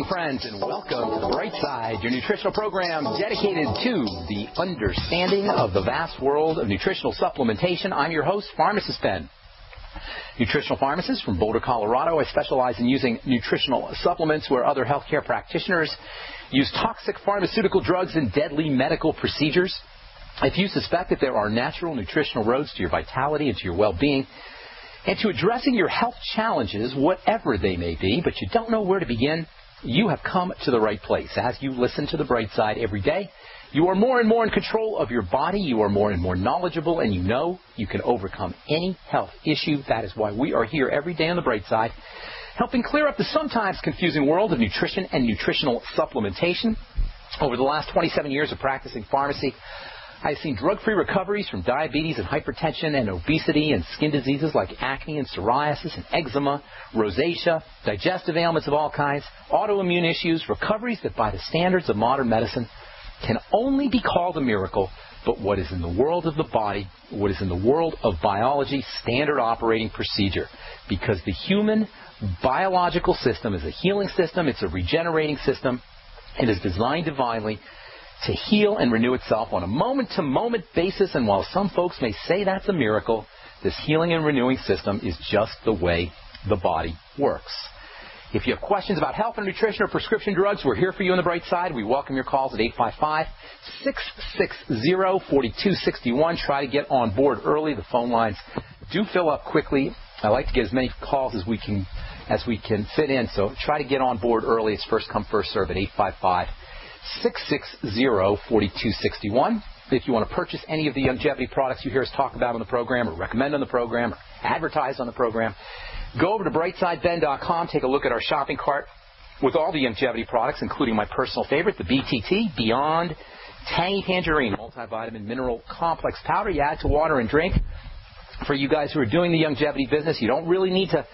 friends, and welcome to The Bright Side, your nutritional program dedicated to the understanding of the vast world of nutritional supplementation. I'm your host, Pharmacist Ben. Nutritional pharmacist from Boulder, Colorado. I specialize in using nutritional supplements where other healthcare practitioners use toxic pharmaceutical drugs and deadly medical procedures. If you suspect that there are natural nutritional roads to your vitality and to your well-being, and to addressing your health challenges, whatever they may be, but you don't know where to begin, you have come to the right place. As you listen to The Bright Side every day, you are more and more in control of your body, you are more and more knowledgeable, and you know you can overcome any health issue. That is why we are here every day on The Bright Side, helping clear up the sometimes confusing world of nutrition and nutritional supplementation. Over the last 27 years of practicing pharmacy, I've seen drug-free recoveries from diabetes and hypertension and obesity and skin diseases like acne and psoriasis and eczema, rosacea, digestive ailments of all kinds, autoimmune issues, recoveries that by the standards of modern medicine can only be called a miracle, but what is in the world of the body, what is in the world of biology, standard operating procedure. Because the human biological system is a healing system, it's a regenerating system, it is designed divinely to heal and renew itself on a moment-to-moment basis, and while some folks may say that's a miracle, this healing and renewing system is just the way the body works. If you have questions about health and nutrition or prescription drugs, we're here for you on The Bright Side. We welcome your calls at 855-660-4261. Try to get on board early. The phone lines do fill up quickly. I like to get as many calls as we can fit in, so try to get on board early. It's first come, first serve at 855-660-4261. If you want to purchase any of the longevity products you hear us talk about on the program or recommend on the program or advertise on the program, go over to brightsideben.com, take a look at our shopping cart with all the longevity products, including my personal favorite, the BTT, Beyond Tangy Tangerine Multivitamin Mineral Complex Powder. You add to water and drink. For you guys who are doing the longevity business, you don't really need to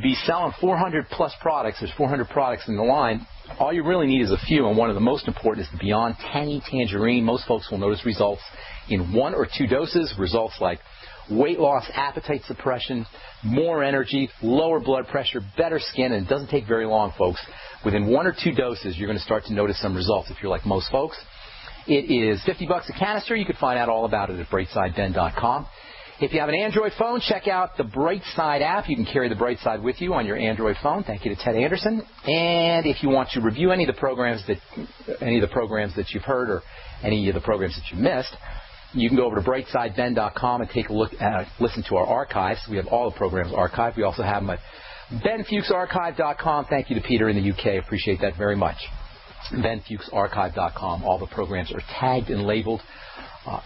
be selling 400-plus products. There's 400 products in the line. All you really need is a few, and one of the most important is the Beyond Tangy Tangerine. Most folks will notice results in 1 or 2 doses, results like weight loss, appetite suppression, more energy, lower blood pressure, better skin, and it doesn't take very long, folks. Within 1 or 2 doses, you're going to start to notice some results if you're like most folks. It is $50 a canister. You can find out all about it at brightsideben.com. If you have an Android phone, check out the Bright Side app. You can carry the Bright Side with you on your Android phone. Thank you to Ted Anderson. And if you want to review any of the programs that you've heard or any of the programs that you missed, you can go over to brightsideben.com and take a look at, listen to our archives. We have all the programs archived. We also have them at benfuchsarchive.com. Thank you to Peter in the UK. Appreciate that very much. benfuchsarchive.com. All the programs are tagged and labeled.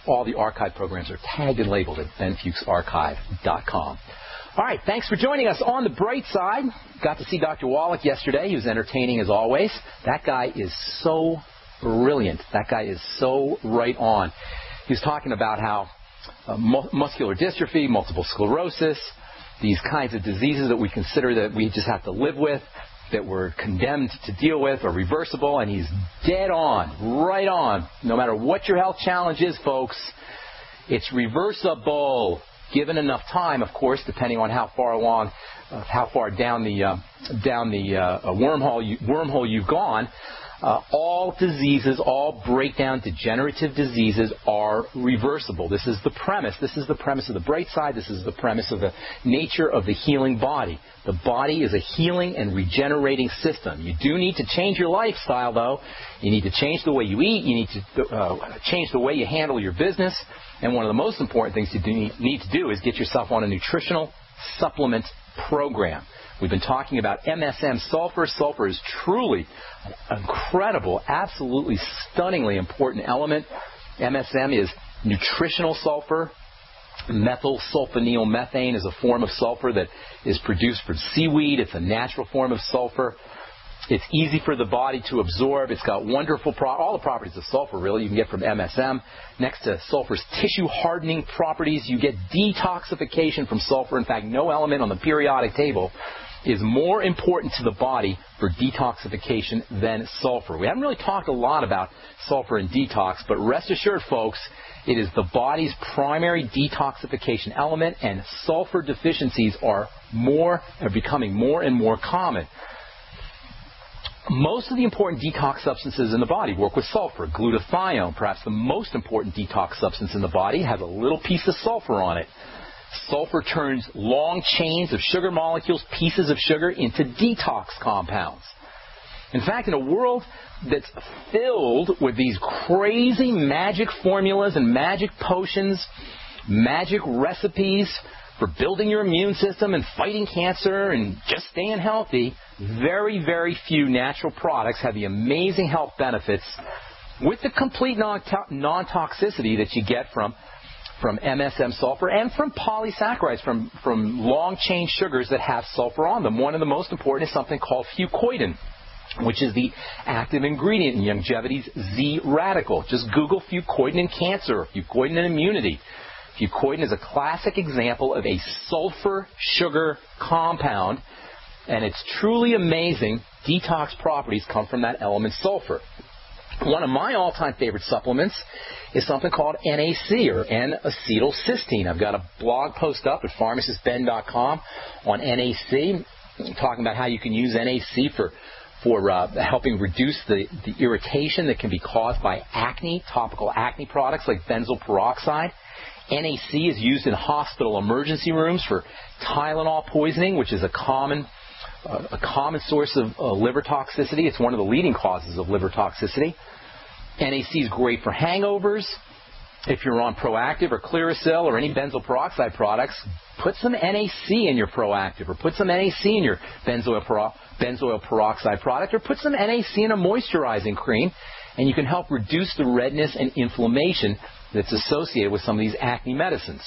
All the archive programs are tagged and labeled at benfuchsarchive.com. All right, thanks for joining us on The Bright Side. Got to see Dr. Wallach yesterday. He was entertaining as always. That guy is so brilliant. That guy is so right on. He was talking about how muscular dystrophy, multiple sclerosis, these kinds of diseases that we consider that we just have to live with, that we're condemned to deal with, are reversible, and he's dead on, right on. No matter what your health challenge is, folks, it's reversible, given enough time, of course, depending on how far down the wormhole you've gone. All diseases, all breakdown degenerative diseases are reversible. This is the premise. This is the premise of The Bright Side. This is the premise of the nature of the healing body. The body is a healing and regenerating system. You do need to change your lifestyle, though. You need to change the way you eat. You need to change the way you handle your business. And one of the most important things you need to do is get yourself on a nutritional supplement program. We've been talking about MSM sulfur. Sulfur is truly an incredible, absolutely stunningly important element. MSM is nutritional sulfur. Methylsulfonyl methane is a form of sulfur that is produced from seaweed. It's a natural form of sulfur. It's easy for the body to absorb. It's got wonderful all the properties of sulfur, really, you can get from MSM. Next to sulfur's tissue hardening properties, you get detoxification from sulfur. In fact, no element on the periodic table is more important to the body for detoxification than sulfur. We haven't really talked a lot about sulfur and detox, but rest assured, folks, it is the body's primary detoxification element, and sulfur deficiencies are becoming more and more common. Most of the important detox substances in the body work with sulfur. Glutathione, perhaps the most important detox substance in the body, has a little piece of sulfur on it. Sulfur turns long chains of sugar molecules, pieces of sugar, into detox compounds. In fact, in a world that's filled with these crazy magic formulas and magic potions, magic recipes for building your immune system and fighting cancer and just staying healthy, very, very few natural products have the amazing health benefits with the complete non-toxicity that you get from MSM sulfur and from polysaccharides, from long-chain sugars that have sulfur on them. One of the most important is something called fucoidan, which is the active ingredient in Youngevity's Z radical. Just Google fucoidan in cancer or fucoidan in immunity. Fucoidan is a classic example of a sulfur sugar compound, and it's truly amazing. Detox properties come from that element sulfur. One of my all-time favorite supplements is something called NAC, or N-acetylcysteine. I've got a blog post up at pharmacistben.com on NAC, talking about how you can use NAC for helping reduce the irritation that can be caused by acne, topical acne products like benzoyl peroxide. NAC is used in hospital emergency rooms for Tylenol poisoning, which is a common source of liver toxicity. It's one of the leading causes of liver toxicity. NAC is great for hangovers. If you're on Proactiv or Clearasil or any benzoyl peroxide products, put some NAC in your Proactiv, or put some NAC in your benzoyl peroxide product, or put some NAC in a moisturizing cream, and you can help reduce the redness and inflammation that's associated with some of these acne medicines.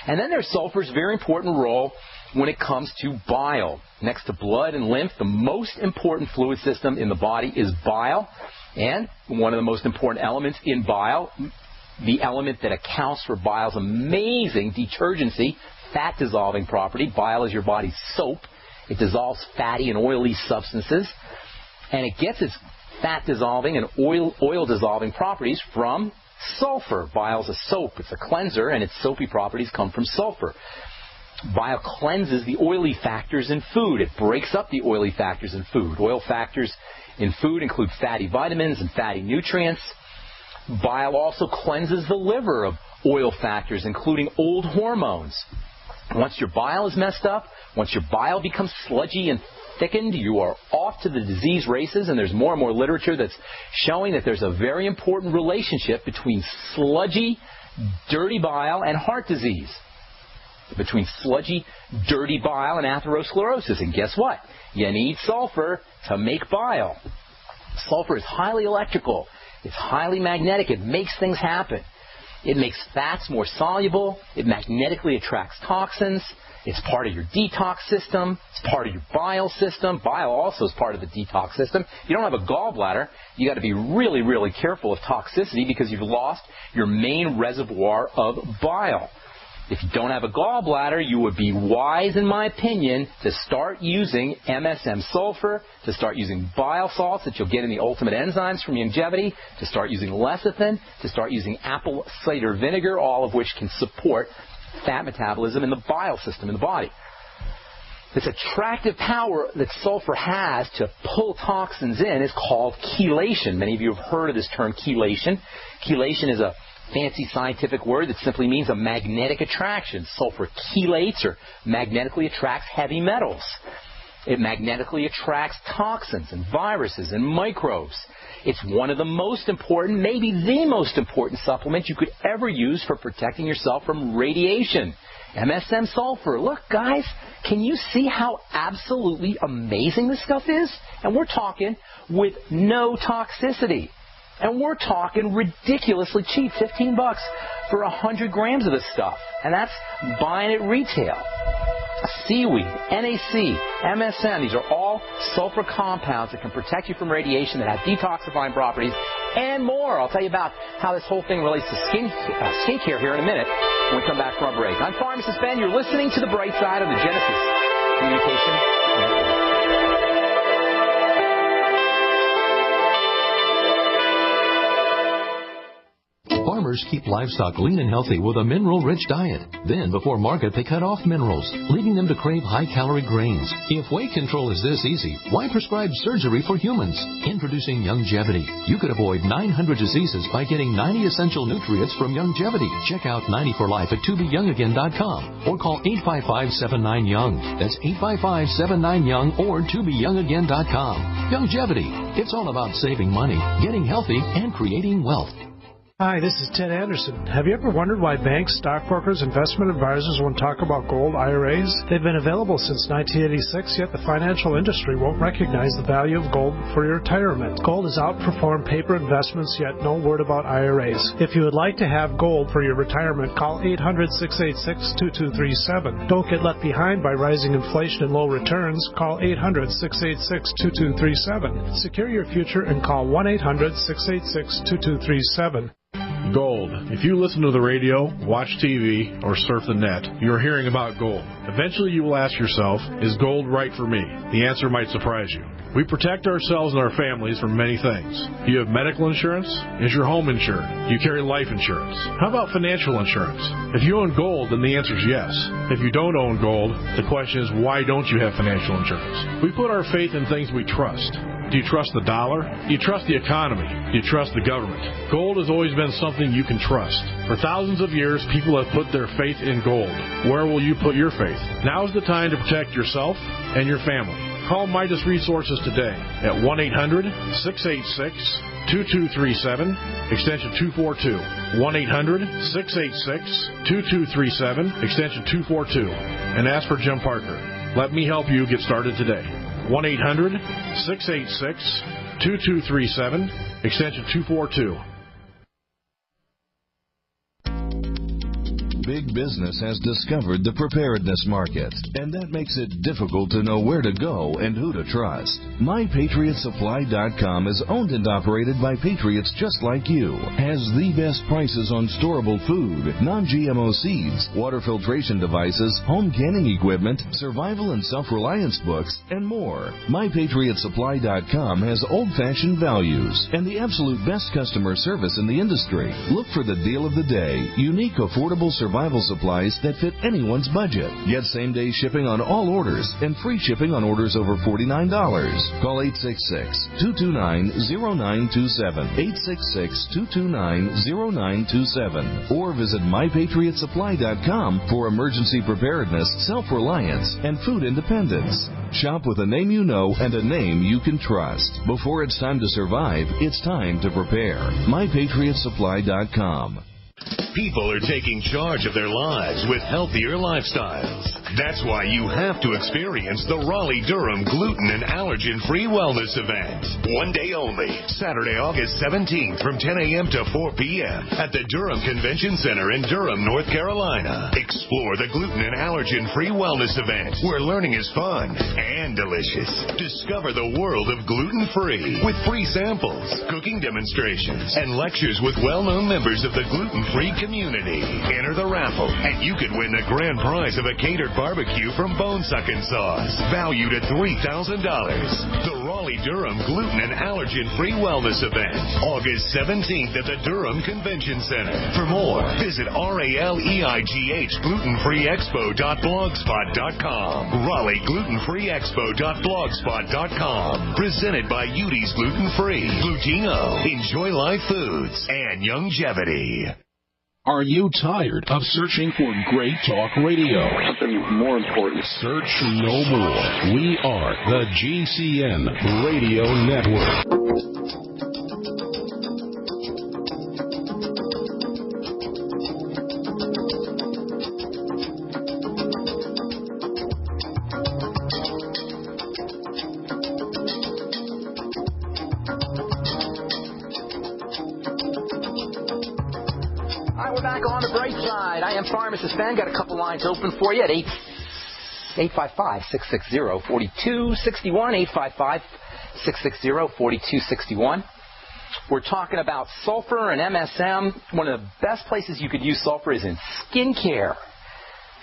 And then there's sulfur's very important role when it comes to bile. Next to blood and lymph, the most important fluid system in the body is bile. And one of the most important elements in bile, the element that accounts for bile's amazing detergency, fat-dissolving property. Bile is your body's soap. It dissolves fatty and oily substances. And it gets its fat-dissolving and oil-dissolving properties from sulfur. Bile's a soap. It's a cleanser, and its soapy properties come from sulfur. Bile cleanses the oily factors in food. It breaks up the oily factors in food. Oil factors in food include fatty vitamins and fatty nutrients. Bile also cleanses the liver of oil factors, including old hormones. Once your bile is messed up, once your bile becomes sludgy and thickened, you are off to the disease races, and there's more and more literature that's showing that there's a very important relationship between sludgy, dirty bile and heart disease. Between sludgy, dirty bile and atherosclerosis. And guess what? You need sulfur to make bile. Sulfur is highly electrical. It's highly magnetic. It makes things happen. It makes fats more soluble. It magnetically attracts toxins. It's part of your detox system. It's part of your bile system. Bile also is part of the detox system. If you don't have a gallbladder, you got to be really, really careful of toxicity because you've lost your main reservoir of bile. If you don't have a gallbladder, you would be wise, in my opinion, to start using MSM sulfur, to start using bile salts that you'll get in the Ultimate Enzymes from Youngevity, to start using lecithin, to start using apple cider vinegar, all of which can support fat metabolism in the bile system in the body. This attractive power that sulfur has to pull toxins in is called chelation. Many of you have heard of this term, chelation. Chelation is a fancy scientific word that simply means a magnetic attraction. Sulfur chelates, or magnetically attracts heavy metals. It magnetically attracts toxins and viruses and microbes. It's one of the most important, maybe the most important supplement you could ever use for protecting yourself from radiation. MSM sulfur. Look, guys, can you see how absolutely amazing this stuff is? And we're talking with no toxicity. And we're talking ridiculously cheap, $15 for 100 grams of this stuff. And that's buying at retail. Seaweed, NAC, MSM, these are all sulfur compounds that can protect you from radiation, that have detoxifying properties, and more. I'll tell you about how this whole thing relates to skincare here in a minute when we come back from our break. I'm Pharmacist Ben. You're listening to The Bright Side of the Genesis Communication Network. Farmers keep livestock lean and healthy with a mineral-rich diet. Then, before market, they cut off minerals, leaving them to crave high-calorie grains. If weight control is this easy, why prescribe surgery for humans? Introducing Youngevity. You could avoid 900 diseases by getting 90 essential nutrients from Youngevity. Check out 90 for Life at tobeyoungagain.com or call 855-79-YOUNG. That's 855-79-YOUNG or tobeyoungagain.com. Youngevity. It's all about saving money, getting healthy, and creating wealth. Hi, this is Ted Anderson. Have you ever wondered why banks, stockbrokers, investment advisors won't talk about gold IRAs? They've been available since 1986, yet the financial industry won't recognize the value of gold for your retirement. Gold has outperformed paper investments, yet no word about IRAs. If you would like to have gold for your retirement, call 800-686-2237. Don't get left behind by rising inflation and low returns. Call 800-686-2237. Secure your future and call 1-800-686-2237. Gold. If you listen to the radio, watch TV, or surf the net, you're hearing about gold. Eventually you will ask yourself, is gold right for me? The answer might surprise you. We protect ourselves and our families from many things. Do you have medical insurance? Is your home insured? Do you carry life insurance? How about financial insurance? If you own gold, then the answer is yes. If you don't own gold, the question is, why don't you have financial insurance? We put our faith in things we trust. Do you trust the dollar? Do you trust the economy? Do you trust the government? Gold has always been something you can trust. For thousands of years, people have put their faith in gold. Where will you put your faith? Now is the time to protect yourself and your family. Call Midas Resources today at 1-800-686-2237, extension 242. 1-800-686-2237, extension 242. And ask for Jim Parker. Let me help you get started today. 1-800-686-2237, extension 242. Big business has discovered the preparedness market, and that makes it difficult to know where to go and who to trust. MyPatriotSupply.com is owned and operated by patriots just like you. Has the best prices on storable food, non-GMO seeds, water filtration devices, home canning equipment, survival and self-reliance books, and more. MyPatriotSupply.com has old-fashioned values and the absolute best customer service in the industry. Look for the deal of the day, unique, affordable survival supplies that fit anyone's budget. Get same-day shipping on all orders and free shipping on orders over $49. Call 866-229-0927, 866-229-0927, or visit MyPatriotSupply.com for emergency preparedness, self-reliance, and food independence. Shop with a name you know and a name you can trust. Before it's time to survive, it's time to prepare. MyPatriotSupply.com. People are taking charge of their lives with healthier lifestyles. That's why you have to experience the Raleigh-Durham Gluten and Allergen-Free Wellness Event. One day only, Saturday, August 17th from 10 a.m. to 4 p.m. at the Durham Convention Center in Durham, North Carolina. Explore the Gluten and Allergen-Free Wellness Event, where learning is fun and delicious. Discover the world of gluten-free with free samples, cooking demonstrations, and lectures with well-known members of the gluten-free community. Enter the raffle, and you could win the grand prize of a catered barbecue from Bone Suckin' Sauce, valued at $3,000. The Raleigh-Durham Gluten and Allergen-Free Wellness Event, August 17th at the Durham Convention Center. For more, visit RALEIGHGlutenFreeExpo.blogspot.com. RaleighGlutenFreeExpo.blogspot.com. Presented by Udi's Gluten Free, Glutino, Enjoy Life Foods, and Youngevity. Are you tired of searching for great talk radio? Something more important. Search no more. We are the GCN Radio Network. Pharmacist Ben, got a couple lines open for you at 855-660-4261, 855-660-4261. We're talking about sulfur and MSM. One of the best places you could use sulfur is in skincare.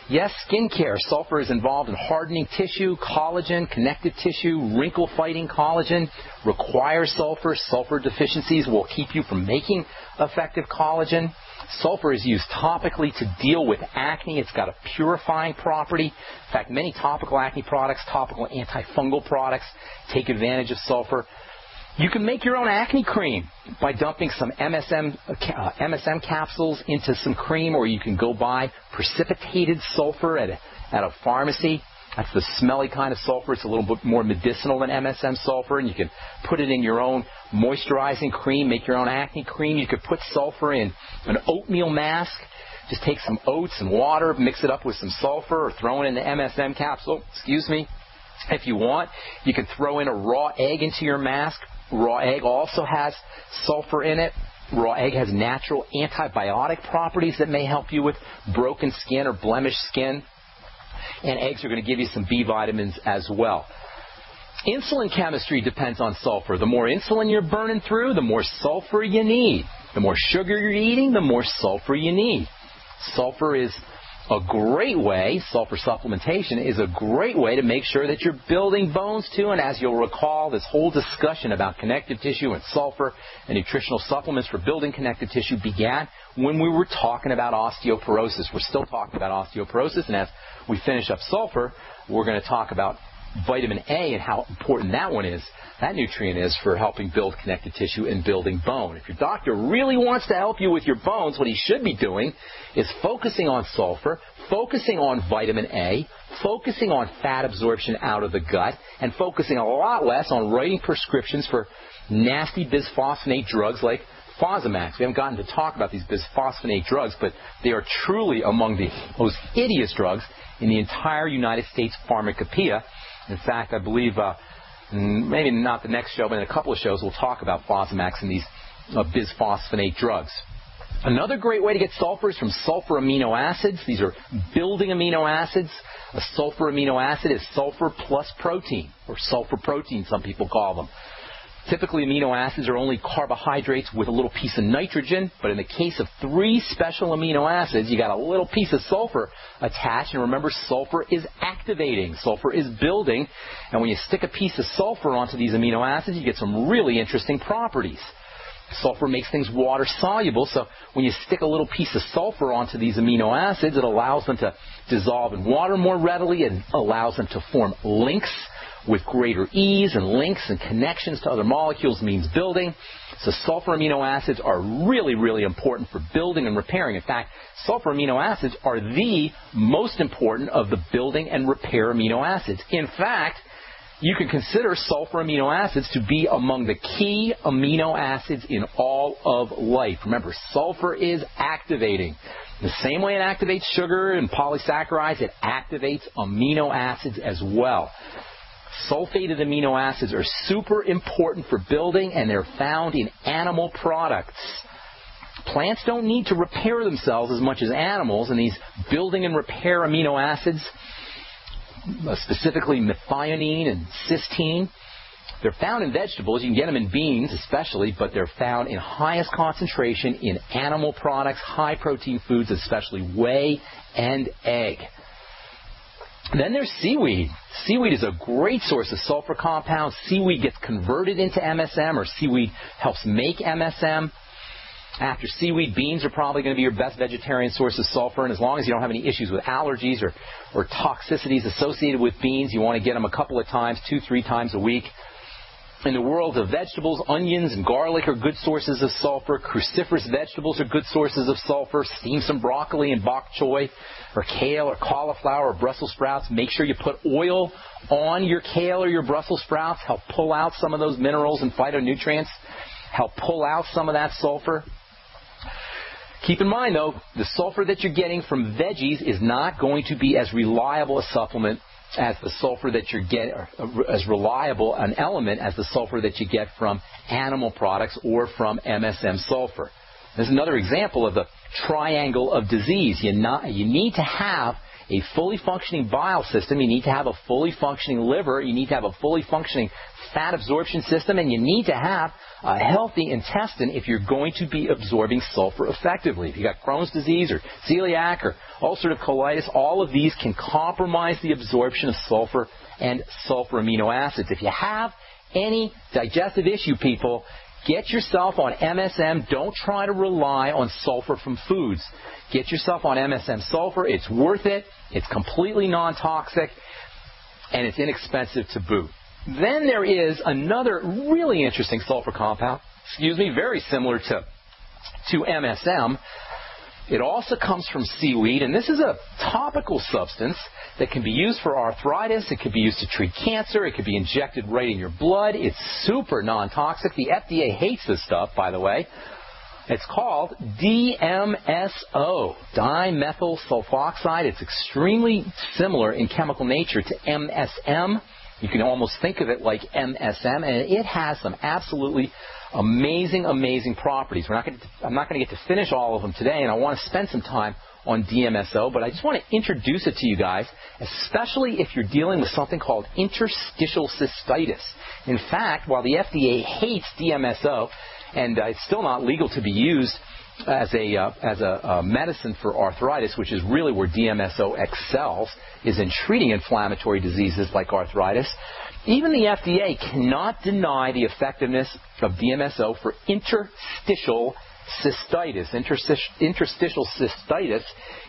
Yes, skincare. Sulfur is involved in hardening tissue, collagen, connective tissue, wrinkle-fighting collagen. Requires sulfur. Sulfur deficiencies will keep you from making effective collagen. Sulfur is used topically to deal with acne. It's got a purifying property. In fact, many topical acne products, topical antifungal products, take advantage of sulfur. You can make your own acne cream by dumping some MSM capsules into some cream, or you can go buy precipitated sulfur at a pharmacy. That's the smelly kind of sulfur. It's a little bit more medicinal than MSM sulfur, and you can put it in your own moisturizing cream, make your own acne cream. You could put sulfur in an oatmeal mask. Just take some oats and water, mix it up with some sulfur, or throw it in the MSM capsule. If you want, you can throw in a raw egg into your mask. Raw egg also has sulfur in it. Raw egg has natural antibiotic properties that may help you with broken skin or blemished skin. And eggs are going to give you some B vitamins as well. Insulin chemistry depends on sulfur. The more insulin you're burning through, the more sulfur you need. The more sugar you're eating, the more sulfur you need. Sulfur is a great way, sulfur supplementation is a great way to make sure that you're building bones too. And as you'll recall, this whole discussion about connective tissue and sulfur and nutritional supplements for building connective tissue began when we were talking about osteoporosis. We're still talking about osteoporosis, and as we finish up sulfur, we're going to talk about vitamin A and how important that nutrient is for helping build connective tissue and building bone. If your doctor really wants to help you with your bones, what he should be doing is focusing on sulfur, focusing on vitamin A, focusing on fat absorption out of the gut, and focusing a lot less on writing prescriptions for nasty bisphosphonate drugs like Fosamax. We haven't gotten to talk about these bisphosphonate drugs, but they are truly among the most hideous drugs in the entire United States pharmacopoeia. In fact, I believe maybe not the next show, but in a couple of shows, we'll talk about Fosamax and these bisphosphonate drugs. Another great way to get sulfur is from sulfur amino acids. These are building amino acids. A sulfur amino acid is sulfur plus protein, or sulfur protein, some people call them. Typically, amino acids are only carbohydrates with a little piece of nitrogen, but in the case of 3 special amino acids, you got a little piece of sulfur attached. And remember, sulfur is activating. Sulfur is building. And when you stick a piece of sulfur onto these amino acids, you get some really interesting properties. Sulfur makes things water soluble, so when you stick a little piece of sulfur onto these amino acids, it allows them to dissolve in water more readily and allows them to form links with greater ease, and links and connections to other molecules means building. So sulfur amino acids are really, really important for building and repairing. In fact, sulfur amino acids are the most important of the building and repair amino acids. In fact, you can consider sulfur amino acids to be among the key amino acids in all of life. Remember, sulfur is activating. The same way it activates sugar and polysaccharides, it activates amino acids as well. Sulfated amino acids are super important for building, and they're found in animal products. Plants don't need to repair themselves as much as animals, and these building and repair amino acids, specifically methionine and cysteine, they're found in vegetables. You can get them in beans especially, but they're found in highest concentration in animal products, high-protein foods, especially whey and egg. Then there's seaweed. Seaweed is a great source of sulfur compounds. Seaweed gets converted into MSM, or seaweed helps make MSM. After seaweed, beans are probably going to be your best vegetarian source of sulfur, and as long as you don't have any issues with allergies or toxicities associated with beans, you want to get them a couple of times, 2-3 times a week. In the world of vegetables, onions and garlic are good sources of sulfur. Cruciferous vegetables are good sources of sulfur. Steam some broccoli and bok choy, or kale or cauliflower or Brussels sprouts. Make sure you put oil on your kale or your Brussels sprouts. Help pull out some of those minerals and phytonutrients. Help pull out some of that sulfur. Keep in mind, though, the sulfur that you're getting from veggies is not going to be as reliable a supplement as the sulfur that you get, or as reliable an element as the sulfur that you get from animal products or from MSM sulfur. There's another example of the triangle of disease. You need to have a fully functioning bile system, you need to have a fully functioning liver, you need to have a fully functioning fat absorption system, and you need to have a healthy intestine if you're going to be absorbing sulfur effectively. If you've got Crohn's disease or celiac or ulcerative colitis, all of these can compromise the absorption of sulfur and sulfur amino acids. If you have any digestive issue, people, get yourself on MSM. Don't try to rely on sulfur from foods. Get yourself on MSM sulfur. It's worth it. It's completely non-toxic, and it's inexpensive to boot. Then there is another really interesting sulfur compound, very similar to MSM. It also comes from seaweed, and this is a topical substance that can be used for arthritis. It could be used to treat cancer. It could be injected right in your blood. It's super non-toxic. The FDA hates this stuff, by the way. It's called DMSO, dimethyl sulfoxide. It's extremely similar in chemical nature to MSM. You can almost think of it like MSM, and it has some absolutely amazing, amazing properties. I'm not going to get to finish all of them today, and I want to spend some time on DMSO, but I just want to introduce it to you guys, especially if you're dealing with something called interstitial cystitis. In fact, while the FDA hates DMSO, and it's still not legal to be used as a medicine for arthritis, which is really where DMSO excels, is in treating inflammatory diseases like arthritis. Even the FDA cannot deny the effectiveness of DMSO for interstitial cystitis. Interstitial cystitis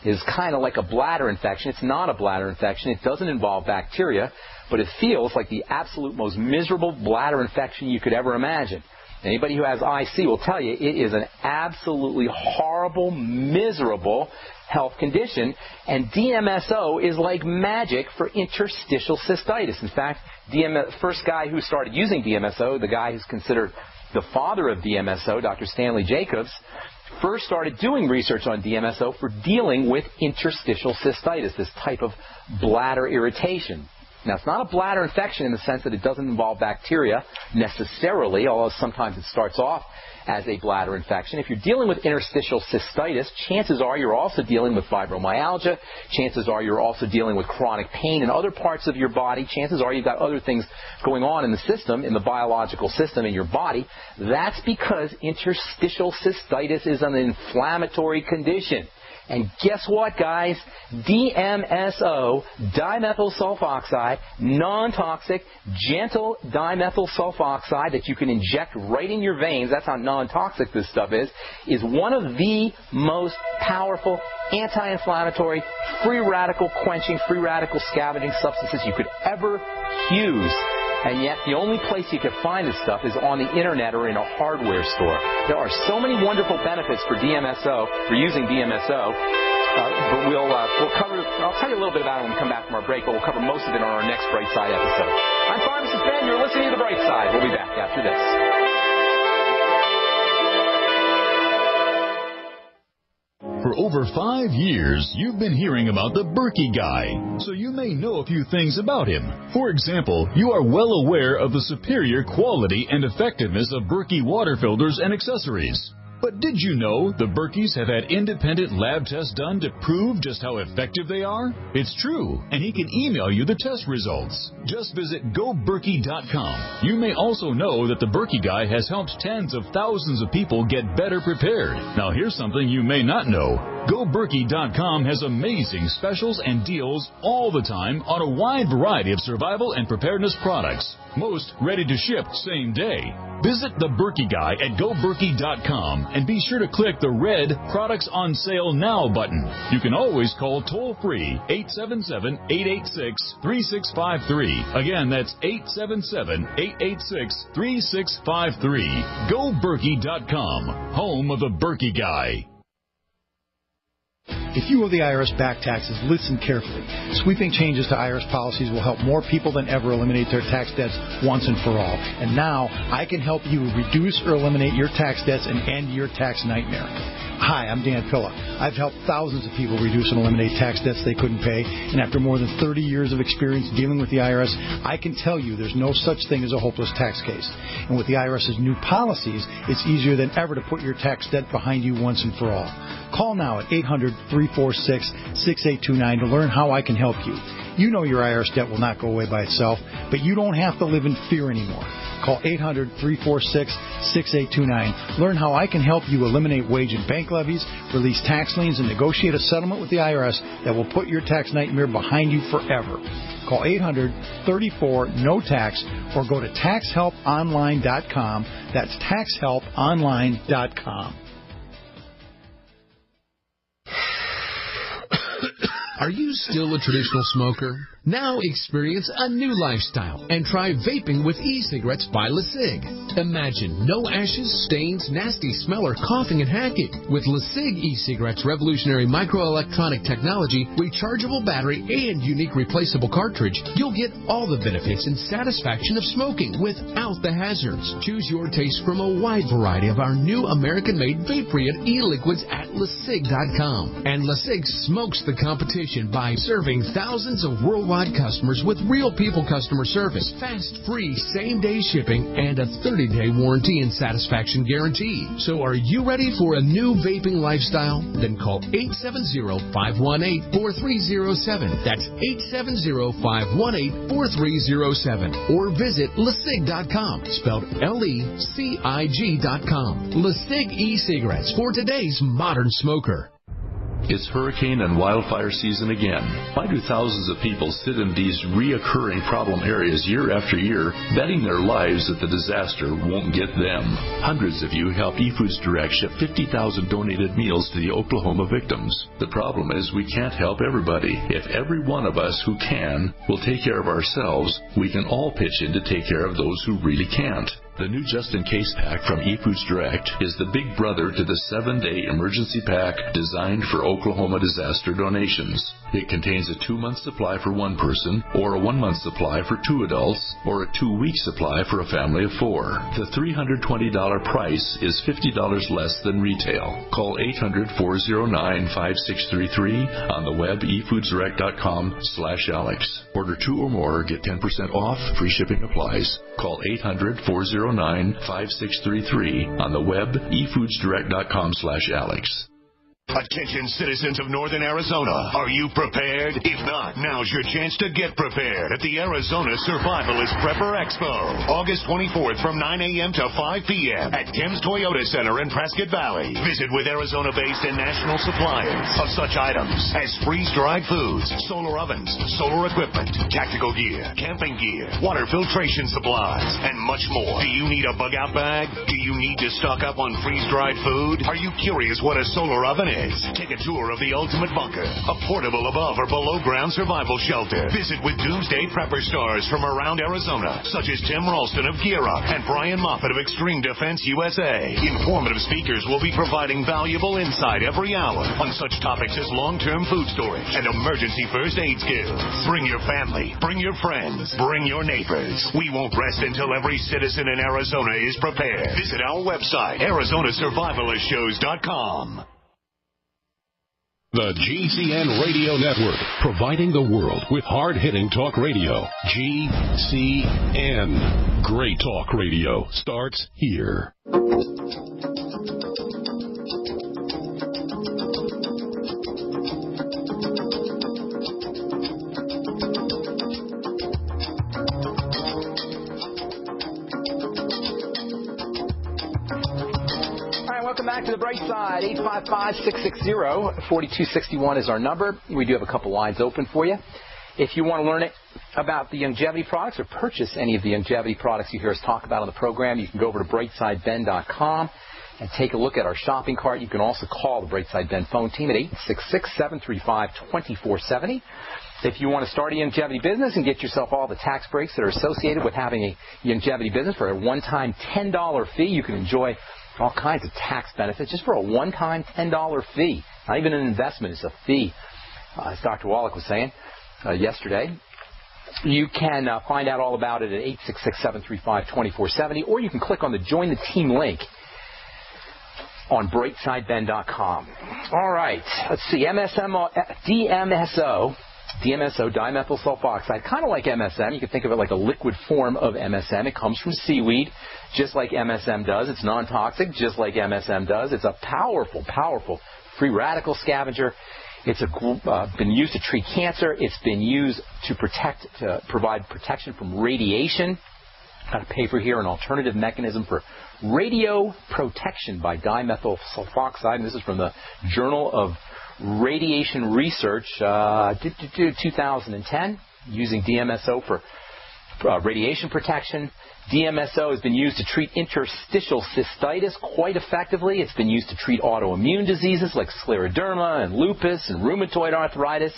is kind of like a bladder infection. It's not a bladder infection. It doesn't involve bacteria, but it feels like the absolute most miserable bladder infection you could ever imagine. Anybody who has IC will tell you it is an absolutely horrible, miserable health condition, and DMSO is like magic for interstitial cystitis. In fact, the first guy who started using DMSO, the guy who's considered the father of DMSO, Dr. Stanley Jacobs, first started doing research on DMSO for dealing with interstitial cystitis, this type of bladder irritation. Now, it's not a bladder infection in the sense that it doesn't involve bacteria necessarily, although sometimes it starts off as a bladder infection. If you're dealing with interstitial cystitis, chances are you're also dealing with fibromyalgia. Chances are you're also dealing with chronic pain in other parts of your body. Chances are you've got other things going on in the system, in the biological system in your body. That's because interstitial cystitis is an inflammatory condition. And guess what, guys? DMSO, dimethyl sulfoxide, non-toxic, gentle dimethyl sulfoxide that you can inject right in your veins, that's how non-toxic this stuff is one of the most powerful anti-inflammatory, free radical quenching, free radical scavenging substances you could ever use. And yet the only place you can find this stuff is on the internet or in a hardware store. There are so many wonderful benefits for DMSO, for using DMSO, but we'll cover, I'll tell you a little bit about it when we come back from our break, but we'll cover most of it on our next Bright Side episode. I'm Pharmacist Ben, you're listening to The Bright Side. We'll be back after this. For over 5 years, you've been hearing about the Berkey guy, so you may know a few things about him. For example, you are well aware of the superior quality and effectiveness of Berkey water filters and accessories. But did you know the Berkeys have had independent lab tests done to prove just how effective they are? It's true, and he can email you the test results. Just visit GoBerkey.com. You may also know that the Berkey guy has helped tens of thousands of people get better prepared. Now here's something you may not know. GoBerkey.com has amazing specials and deals all the time on a wide variety of survival and preparedness products. Most ready to ship same day. Visit the Berkey guy at GoBerkey.com and be sure to click the red Products on Sale Now button. You can always call toll-free 877-886-3653. Again, that's 877-886-3653. GoBerkey.com, home of the Berkey guy. If you owe the IRS back taxes, listen carefully. Sweeping changes to IRS policies will help more people than ever eliminate their tax debts once and for all. And now, I can help you reduce or eliminate your tax debts and end your tax nightmare. Hi, I'm Dan Pilla. I've helped thousands of people reduce and eliminate tax debts they couldn't pay, and after more than 30 years of experience dealing with the IRS, I can tell you there's no such thing as a hopeless tax case. And with the IRS's new policies, it's easier than ever to put your tax debt behind you once and for all. Call now at 800-346-6829 to learn how I can help you. You know your IRS debt will not go away by itself, but you don't have to live in fear anymore. Call 800-346-6829. Learn how I can help you eliminate wage and bank levies, release tax liens, and negotiate a settlement with the IRS that will put your tax nightmare behind you forever. Call 800-34-NO-TAX or go to taxhelponline.com. That's taxhelponline.com. Are you still a traditional smoker? Now experience a new lifestyle and try vaping with e-cigarettes by LeSig. Imagine no ashes, stains, nasty smell, or coughing and hacking. With LeSig e-cigarettes' revolutionary microelectronic technology, rechargeable battery, and unique replaceable cartridge, you'll get all the benefits and satisfaction of smoking without the hazards. Choose your taste from a wide variety of our new American-made vape-free e-liquids at LeSig.com. And LeSig smokes the competition by serving thousands of worldwide customers with real people customer service, fast, free, same-day shipping, and a 30-day warranty and satisfaction guarantee. So are you ready for a new vaping lifestyle? Then call 870-518-4307. That's 870-518-4307. Or visit LeSig.com, spelled LECIG.com. LeSig e-cigarettes for today's modern smoker. It's hurricane and wildfire season again. Why do thousands of people sit in these reoccurring problem areas year after year, betting their lives that the disaster won't get them? Hundreds of you helped eFoods Direct ship 50,000 donated meals to the Oklahoma victims. The problem is we can't help everybody. If every one of us who can will take care of ourselves, we can all pitch in to take care of those who really can't. The new just-in-case pack from eFoods Direct is the big brother to the 7-day emergency pack designed for Oklahoma disaster donations. It contains a 2-month supply for one person, or a 1-month supply for 2 adults, or a 2-week supply for a family of 4. The $320 price is $50 less than retail. Call 800-409-5633 on the web efoodsdirect.com/Alex. Order 2 or more, get 10% off, free shipping applies. Call 800-409-5633 on the web efoodsdirect.com/Alex. Attention citizens of Northern Arizona, are you prepared? If not, now's your chance to get prepared at the Arizona Survivalist Prepper Expo, August 24th from 9 a.m. to 5 p.m. at Tim's Toyota Center in Prescott Valley. Visit with Arizona-based and national suppliers of such items as freeze-dried foods, solar ovens, solar equipment, tactical gear, camping gear, water filtration supplies, and much more. Do you need a bug-out bag? Do you need to stock up on freeze-dried food? Are you curious what a solar oven is? Take a tour of the Ultimate Bunker, a portable above or below ground survival shelter. Visit with Doomsday Prepper stars from around Arizona, such as Tim Ralston of Gear Up and Brian Moffitt of Extreme Defense USA. Informative speakers will be providing valuable insight every hour on such topics as long-term food storage and emergency first aid skills. Bring your family, bring your friends, bring your neighbors. We won't rest until every citizen in Arizona is prepared. Visit our website, ArizonaSurvivalistShows.com. The GCN Radio Network, providing the world with hard-hitting talk radio. GCN. Great talk radio starts here. Back to the bright side. 855-660-4261 is our number. We do have a couple lines open for you. If you want to learn about the longevity products or purchase any of the longevity products you hear us talk about on the program, you can go over to brightsideben.com and take a look at our shopping cart. You can also call the Brightside Ben phone team at 866-735-2470. If you want to start a longevity business and get yourself all the tax breaks that are associated with having a longevity business for a one-time $10 fee, you can enjoy all kinds of tax benefits just for a one-time $10 fee. Not even an investment, it's a fee, as Dr. Wallach was saying yesterday. You can find out all about it at 866-735-2470, or you can click on the Join the Team link. on brightsideben.com. All right, let's see, DMSO, dimethyl sulfoxide, kind of like MSM. You can think of it like a liquid form of MSM. It comes from seaweed, just like MSM does. It's non-toxic, just like MSM does. It's a powerful, powerful free radical scavenger. It's been used to treat cancer. It's been used to provide protection from radiation. Got a paper here, an alternative mechanism for radio protection by dimethyl sulfoxide. And this is from the Journal of Radiation Research, 2010, using DMSO for radiation protection. DMSO has been used to treat interstitial cystitis quite effectively. It's been used to treat autoimmune diseases like scleroderma and lupus and rheumatoid arthritis.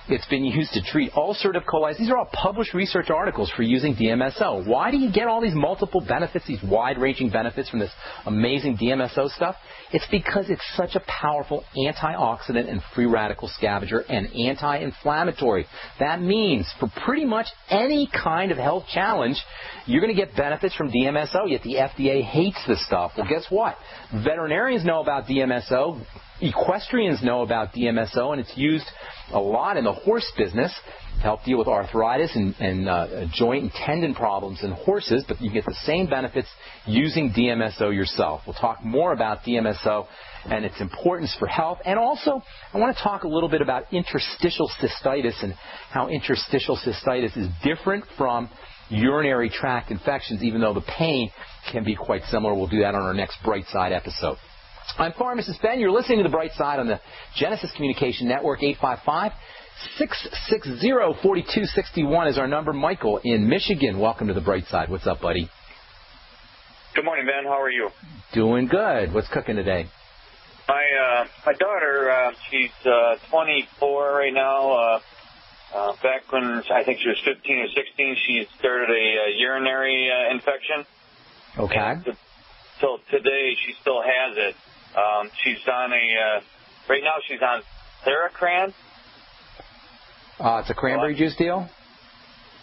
It's been used to treat ulcerative colitis. These are all published research articles for using DMSO. Why do you get all these multiple benefits, these wide-ranging benefits from this amazing DMSO stuff? It's because it's such a powerful antioxidant and free radical scavenger and anti-inflammatory. That means for pretty much any kind of health challenge, you're going to get benefits from DMSO, yet the FDA hates this stuff. Well, guess what? Veterinarians know about DMSO. Equestrians know about DMSO, and it's used a lot in the horse business to help deal with arthritis and joint and tendon problems in horses, but you get the same benefits using DMSO yourself. We'll talk more about DMSO and its importance for health. And also, I want to talk a little bit about interstitial cystitis and how interstitial cystitis is different from urinary tract infections, even though the pain can be quite similar. We'll do that on our next Bright Side episode. I'm Pharmacist Ben. You're listening to The Bright Side on the Genesis Communication Network. 855-660-4261 is our number. Michael in Michigan, welcome to The Bright Side. What's up, buddy? Good morning, Ben. How are you? Doing good. What's cooking today? My daughter, she's 24 right now. Back when I think she was 15 or 16, she started a urinary infection. Okay. Till today, she still has it. She's on right now she's on Theracran. It's a cranberry juice deal?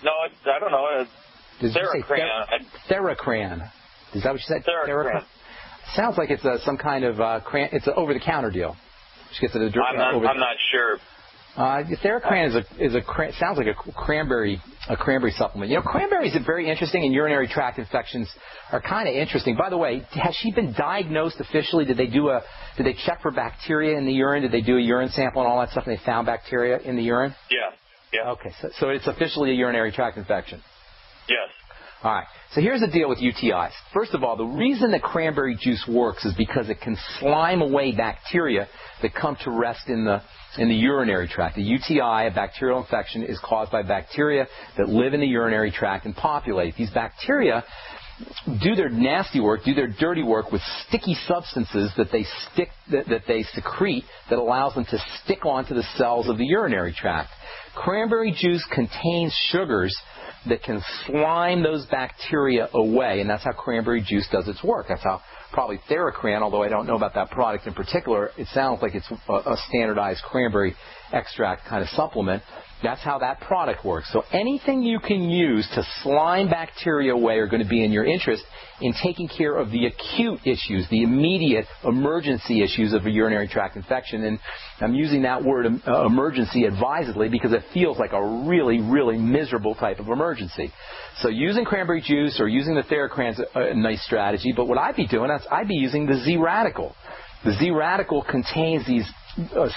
No, I don't know. Theracran. Theracran. Is that what you said? Theracran. Sounds like it's some kind of it's an over-the-counter deal. She gets it I'm not sure. Theracran sounds like a cranberry supplement. You know, cranberries are very interesting, and urinary tract infections are kind of interesting. By the way, has she been diagnosed officially? Did they check for bacteria in the urine? Did they do a urine sample and all that stuff, and they found bacteria in the urine? Yeah. Okay, so it's officially a urinary tract infection. Yes. All right. So here's the deal with UTIs. First of all, the reason that cranberry juice works is because it can slime away bacteria that come to rest in the urinary tract. A UTI, a bacterial infection, is caused by bacteria that live in the urinary tract and populate. These bacteria do their nasty work, do their dirty work with sticky substances that they secrete that allows them to stick onto the cells of the urinary tract. Cranberry juice contains sugars that can slime those bacteria away, and that's how cranberry juice does its work. That's how probably Theracran, although I don't know about that product in particular, it sounds like it's a standardized cranberry extract kind of supplement. That's how that product works. So anything you can use to slime bacteria away are going to be in your interest in taking care of the acute issues, the immediate emergency issues of a urinary tract infection. And I'm using that word emergency advisedly because it feels like a really, really miserable type of emergency. So using cranberry juice or using the Theracran is a nice strategy. But what I'd be doing is I'd be using the Z-Radical. The Z-Radical contains these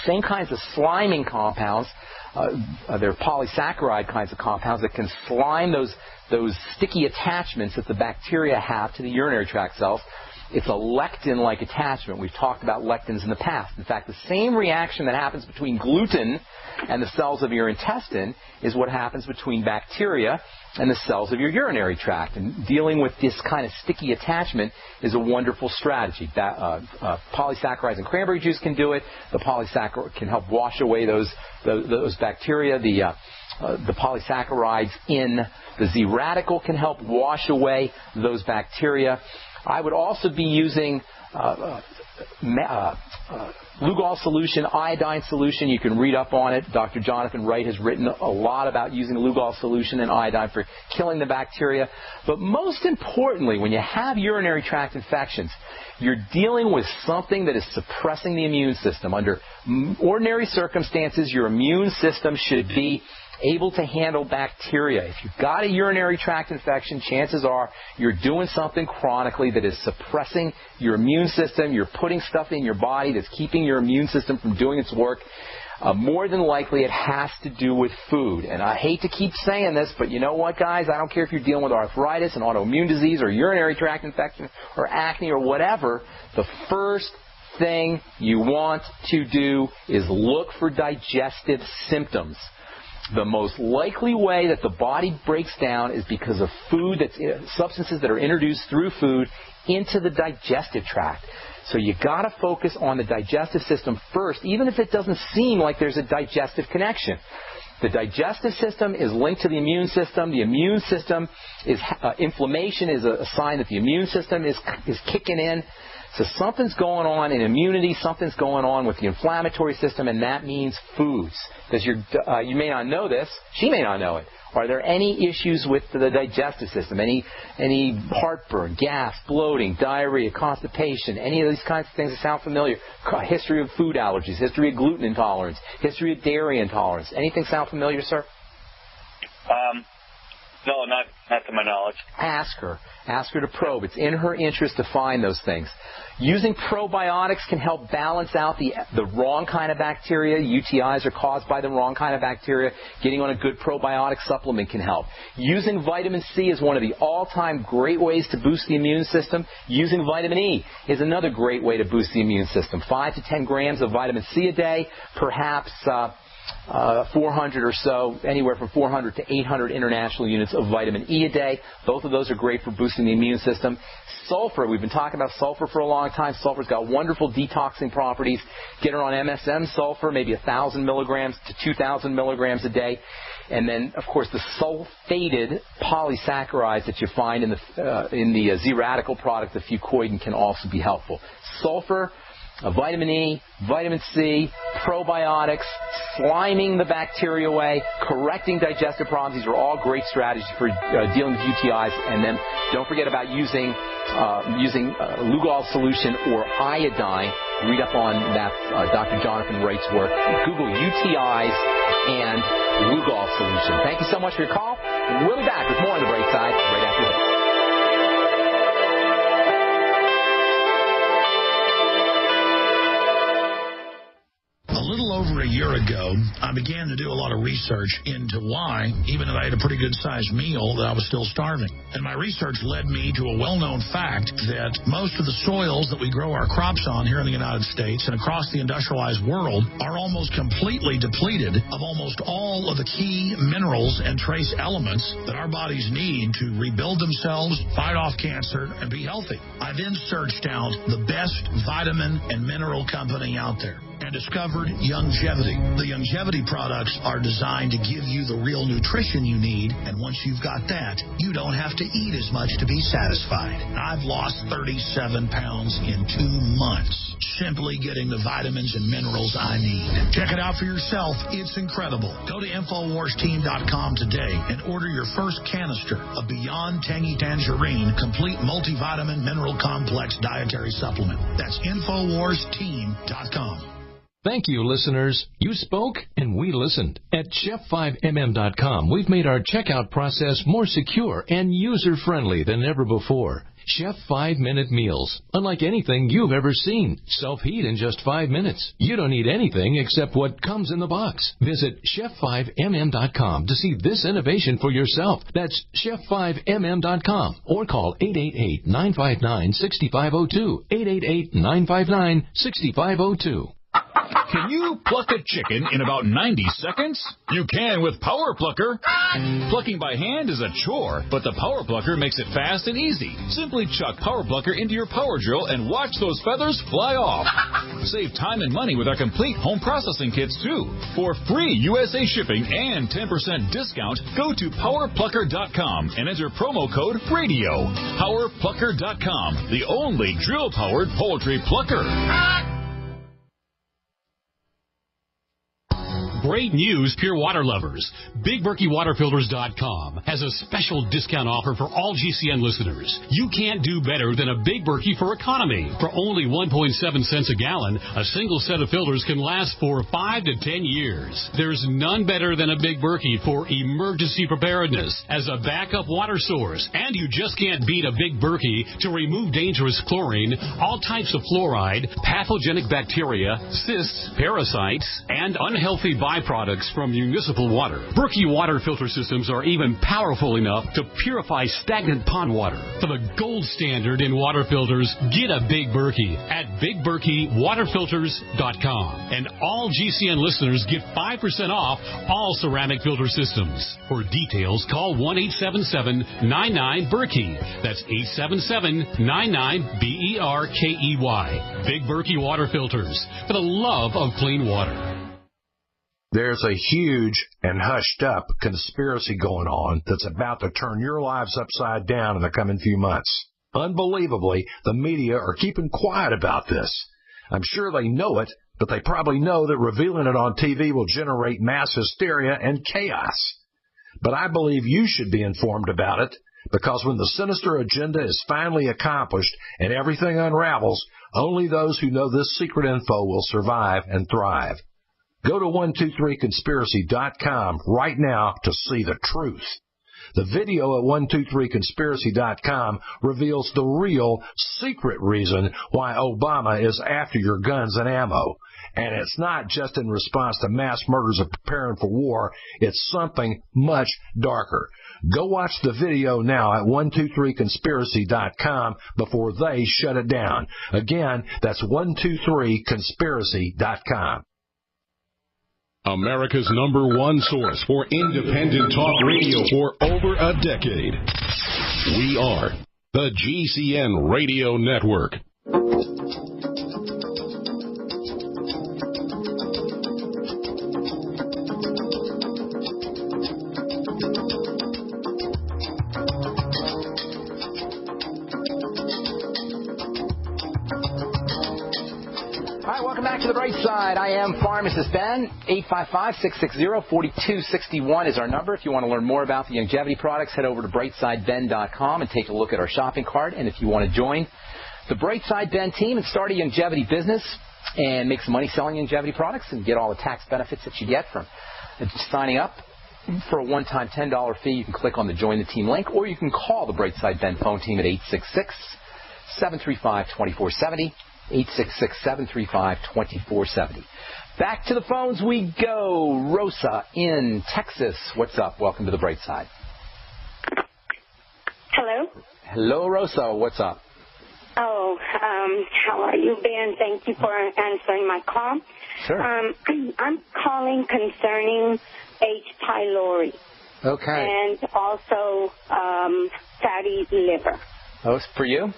same kinds of sliming compounds. They're polysaccharide kinds of compounds that can slime those sticky attachments that the bacteria have to the urinary tract cells. It's a lectin-like attachment. We've talked about lectins in the past. In fact, the same reaction that happens between gluten and the cells of your intestine is what happens between bacteria and the cells of your urinary tract. And dealing with this kind of sticky attachment is a wonderful strategy. Polysaccharides and cranberry juice can do it. The polysaccharide can help wash away those bacteria. The polysaccharides in the Z-Radical can help wash away those bacteria. I would also be using Lugol solution, iodine solution. You can read up on it. Dr. Jonathan Wright has written a lot about using Lugol solution and iodine for killing the bacteria. But most importantly, when you have urinary tract infections, you're dealing with something that is suppressing the immune system. Under ordinary circumstances, your immune system should be able to handle bacteria. If you've got a urinary tract infection, chances are you're doing something chronically that is suppressing your immune system. You're putting stuff in your body that's keeping your immune system from doing its work. More than likely, it has to do with food. And I hate to keep saying this, but you know what, guys? I don't care if you're dealing with arthritis, an autoimmune disease, or urinary tract infection, or acne, or whatever. The first thing you want to do is look for digestive symptoms. The most likely way that the body breaks down is because of food, substances that are introduced through food into the digestive tract. So you got to focus on the digestive system first, even if it doesn't seem like there's a digestive connection. The digestive system is linked to the immune system. The immune system is inflammation is a sign that the immune system is kicking in. So something's going on in immunity, something's going on with the inflammatory system, and that means foods. Because you may not know this, she may not know it. Are there any issues with the digestive system? Any heartburn, gas, bloating, diarrhea, constipation, any of these kinds of things that sound familiar? History of food allergies, history of gluten intolerance, history of dairy intolerance. Anything sound familiar, sir? No, not to my knowledge. Ask her to probe. It's in her interest to find those things. Using probiotics can help balance out the wrong kind of bacteria. UTIs are caused by the wrong kind of bacteria. Getting on a good probiotic supplement can help. Using vitamin C is one of the all-time great ways to boost the immune system. Using vitamin E is another great way to boost the immune system. 5 to 10 grams of vitamin C a day, perhaps 400 or so, anywhere from 400 to 800 international units of vitamin E a day. Both of those are great for boosting the immune system. Sulfur, we've been talking about sulfur for a long time. Sulfur's got wonderful detoxing properties. Get her on MSM sulfur, maybe 1,000 milligrams to 2,000 milligrams a day. And then, of course, the sulfated polysaccharides that you find in the Z-radical product, the fucoidin, can also be helpful. Sulfur, vitamin E, vitamin C, probiotics, sliming the bacteria away, correcting digestive problems. These are all great strategies for dealing with UTIs. And then don't forget about using Lugol solution or iodine. Read up on that Dr. Jonathan Wright's work. Google UTIs and Lugol solution. Thank you so much for your call. We'll be back with more on The Bright Side right after this. Over a year ago, I began to do a lot of research into why, even if I had a pretty good-sized meal, that I was still starving. And my research led me to a well-known fact that most of the soils that we grow our crops on here in the United States and across the industrialized world are almost completely depleted of almost all of the key minerals and trace elements that our bodies need to rebuild themselves, fight off cancer, and be healthy. I then searched out the best vitamin and mineral company out there and discovered Youngevity. The Youngevity products are designed to give you the real nutrition you need, and once you've got that, you don't have to eat as much to be satisfied. I've lost 37 pounds in 2 months, simply getting the vitamins and minerals I need. Check it out for yourself. It's incredible. Go to InfoWarsTeam.com today and order your first canister of Beyond Tangy Tangerine Complete Multivitamin Mineral Complex Dietary Supplement. That's InfoWarsTeam.com. Thank you, listeners. You spoke and we listened. At Chef5MM.com, we've made our checkout process more secure and user-friendly than ever before. Chef 5-minute meals, unlike anything you've ever seen. Self-heat in just 5 minutes. You don't need anything except what comes in the box. Visit Chef5MM.com to see this innovation for yourself. That's Chef5MM.com or call 888-959-6502. 888-959-6502. Can you pluck a chicken in about 90 seconds? You can with Power Plucker. Plucking by hand is a chore, but the Power Plucker makes it fast and easy. Simply chuck Power Plucker into your power drill and watch those feathers fly off. Save time and money with our complete home processing kits, too. For free USA shipping and 10% discount, go to PowerPlucker.com and enter promo code RADIO. PowerPlucker.com, the only drill-powered poultry plucker. Great news, pure water lovers. BigBerkeyWaterFilters.com has a special discount offer for all GCN listeners. You can't do better than a Big Berkey for economy. For only 1.7 cents a gallon, a single set of filters can last for 5 to 10 years. There's none better than a Big Berkey for emergency preparedness as a backup water source. And you just can't beat a Big Berkey to remove dangerous chlorine, all types of fluoride, pathogenic bacteria, cysts, parasites, and unhealthy byproducts from municipal water. Berkey water filter systems are even powerful enough to purify stagnant pond water. For the gold standard in water filters, get a Big Berkey at BigBerkeyWaterFilters.com. And all GCN listeners get 5% off all ceramic filter systems. For details, call 1-877-99-BERKEY. That's 877-99-BERKEY. Big Berkey Water Filters, for the love of clean water. There's a huge and hushed up conspiracy going on that's about to turn your lives upside down in the coming few months. Unbelievably, the media are keeping quiet about this. I'm sure they know it, but they probably know that revealing it on TV will generate mass hysteria and chaos. But I believe you should be informed about it, because when the sinister agenda is finally accomplished and everything unravels, only those who know this secret info will survive and thrive. Go to 123conspiracy.com right now to see the truth. The video at 123conspiracy.com reveals the real secret reason why Obama is after your guns and ammo. And it's not just in response to mass murders of preparing for war. It's something much darker. Go watch the video now at 123conspiracy.com before they shut it down. Again, that's 123conspiracy.com. America's #1 source for independent talk radio for over a decade. We are the GCN Radio Network. To the bright side, I am Pharmacist Ben. 855-660-4261 is our number. If you want to learn more about the longevity products, head over to brightsideben.com and take a look at our shopping cart. And if you want to join the Brightside Ben team and start a longevity business and make some money selling longevity products and get all the tax benefits that you get from signing up for a one-time $10 fee, you can click on the Join the Team link, or you can call the Brightside Ben phone team at 866-735-2470. 866-735-2470. Back to the phones we go. Rosa in Texas. What's up? Welcome to the Bright Side. Hello. Hello, Rosa. What's up? Oh, how are you, Ben? Thank you for answering my call. Sure. I'm calling concerning H. pylori. Okay. And also fatty liver. Oh, it's for you?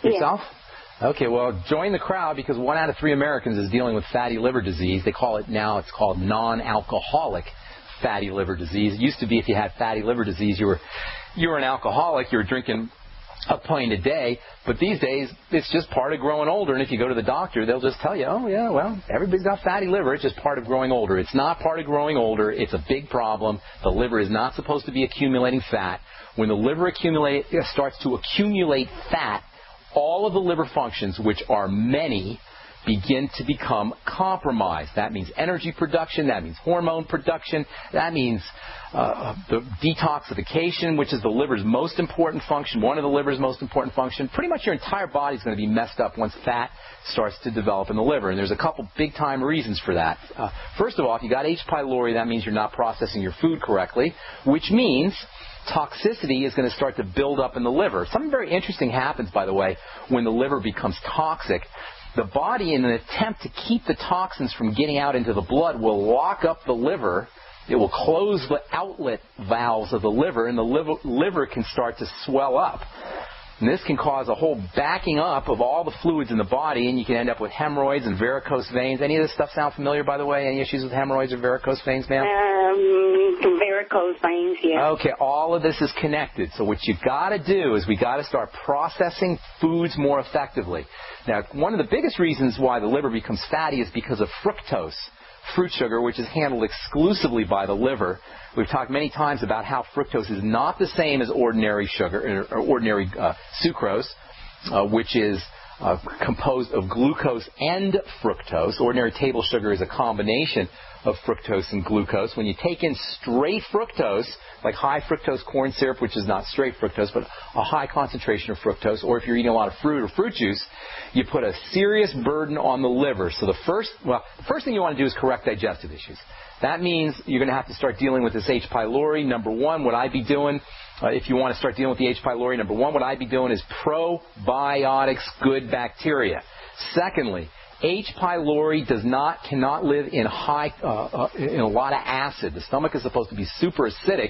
Yourself? Yeah. Okay, well, join the crowd, because 1 out of 3 Americans is dealing with fatty liver disease. They call it now, it's called non-alcoholic fatty liver disease. It used to be if you had fatty liver disease, you were an alcoholic, you were drinking a pint a day. But these days, it's just part of growing older. And if you go to the doctor, they'll just tell you, oh, yeah, well, everybody's got fatty liver. It's just part of growing older. It's not part of growing older. It's a big problem. The liver is not supposed to be accumulating fat. When the liver starts to accumulate fat, all of the liver functions, which are many, begin to become compromised. That means energy production. That means hormone production. That means the detoxification, which is the liver's most important function, one of the liver's most important functions. Pretty much your entire body is going to be messed up once fat starts to develop in the liver. And there's a couple big-time reasons for that. First of all, if you got H. pylori, that means you're not processing your food correctly, which means toxicity is going to start to build up in the liver. Something very interesting happens, by the way, when the liver becomes toxic. The body, in an attempt to keep the toxins from getting out into the blood, will lock up the liver. It will close the outlet valves of the liver, and the liver can start to swell up. And this can cause a whole backing up of all the fluids in the body, and you can end up with hemorrhoids and varicose veins. Any of this stuff sound familiar, by the way? Any issues with hemorrhoids or varicose veins, ma'am? Varicose veins, yeah. Okay, all of this is connected. So what you got to do is we got to start processing foods more effectively. Now, one of the biggest reasons why the liver becomes fatty is because of fructose, fruit sugar, which is handled exclusively by the liver. We've talked many times about how fructose is not the same as ordinary sugar or ordinary sucrose, which is composed of glucose and fructose. Ordinary table sugar is a combination of fructose and glucose. When you take in straight fructose, like high fructose corn syrup, which is not straight fructose, but a high concentration of fructose, or if you're eating a lot of fruit or fruit juice, you put a serious burden on the liver. So the first thing you want to do is correct digestive issues. That means you're going to have to start dealing with this H. pylori. Number one, what I'd be doing, if you want to start dealing with the H. pylori, number one, what I'd be doing is probiotics, good bacteria. Secondly, H. pylori cannot live in in a lot of acid. The stomach is supposed to be super acidic.